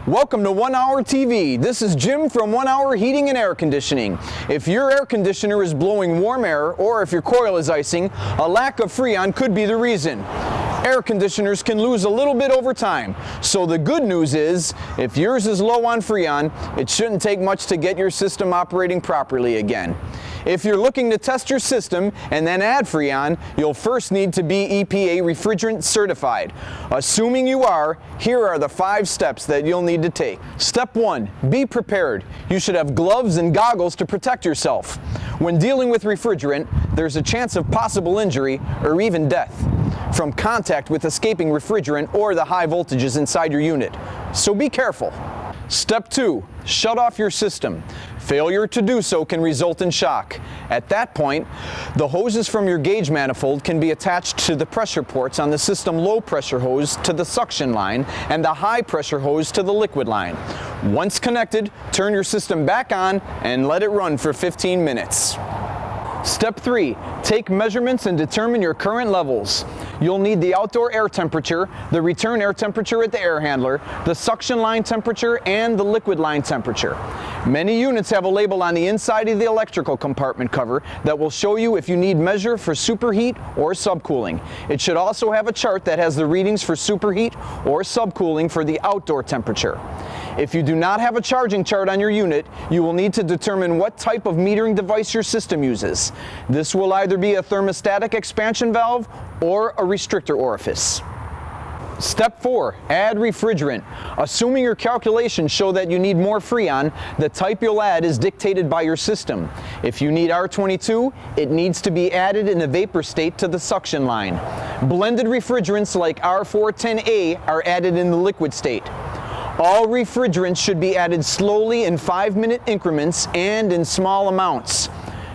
Welcome to 1 Hour TV. This is Jim from 1 Hour Heating and Air Conditioning. If your air conditioner is blowing warm air or if your coil is icing, a lack of Freon could be the reason. Air conditioners can lose a little bit over time. So the good news is, if yours is low on Freon, it shouldn't take much to get your system operating properly again. If you're looking to test your system and then add Freon, you'll first need to be EPA refrigerant certified. Assuming you are, here are the 5 steps that you'll need to take. Step 1, be prepared. You should have gloves and goggles to protect yourself. When dealing with refrigerant, there's a chance of possible injury or even death from contact with escaping refrigerant or the high voltages inside your unit. So be careful. Step 2, shut off your system. Failure to do so can result in shock. At that point, the hoses from your gauge manifold can be attached to the pressure ports on the system low pressure hose to the suction line and the high pressure hose to the liquid line. Once connected, turn your system back on and let it run for 15 minutes. Step 3, take measurements and determine your current levels. You'll need the outdoor air temperature, the return air temperature at the air handler, the suction line temperature, and the liquid line temperature. Many units have a label on the inside of the electrical compartment cover that will show you if you need measure for superheat or subcooling. It should also have a chart that has the readings for superheat or subcooling for the outdoor temperature. If you do not have a charging chart on your unit, you will need to determine what type of metering device your system uses. This will either be a thermostatic expansion valve or a restrictor orifice. Step 4, add refrigerant. Assuming your calculations show that you need more Freon, the type you'll add is dictated by your system. If you need R22, it needs to be added in a vapor state to the suction line. Blended refrigerants like R410A are added in the liquid state. All refrigerants should be added slowly in 5-minute increments and in small amounts.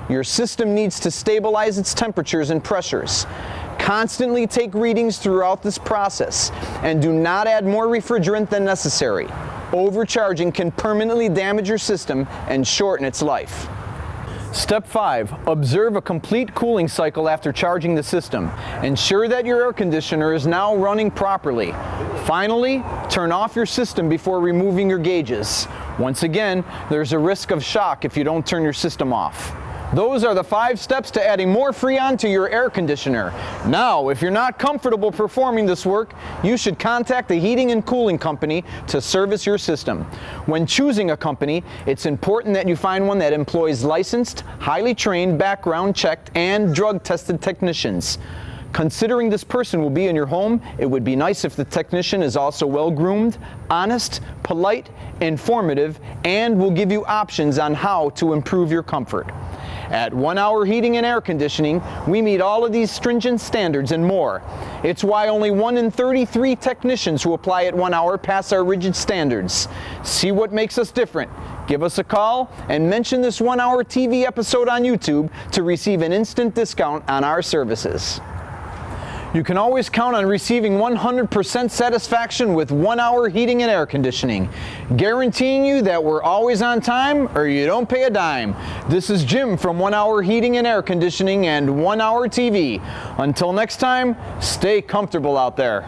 Your system needs to stabilize its temperatures and pressures. Constantly take readings throughout this process and do not add more refrigerant than necessary. Overcharging can permanently damage your system and shorten its life. Step 5, observe a complete cooling cycle after charging the system. Ensure that your air conditioner is now running properly. Finally, turn off your system before removing your gauges. Once again, there's a risk of shock if you don't turn your system off. Those are the 5 steps to adding more Freon to your air conditioner. Now, if you're not comfortable performing this work, you should contact the heating and cooling company to service your system. When choosing a company, it's important that you find one that employs licensed, highly trained, background checked, and drug-tested technicians. Considering this person will be in your home, it would be nice if the technician is also well-groomed, honest, polite, informative, and will give you options on how to improve your comfort. At 1 Hour Heating and Air Conditioning, we meet all of these stringent standards and more. It's why only 1 in 33 technicians who apply at 1 Hour pass our rigid standards. See what makes us different. Give us a call and mention this 1 Hour TV episode on YouTube to receive an instant discount on our services. You can always count on receiving 100% satisfaction with 1 Hour Heating and Air Conditioning, guaranteeing you that we're always on time or you don't pay a dime. This is Jim from 1 Hour Heating and Air Conditioning and 1 Hour TV. Until next time, stay comfortable out there.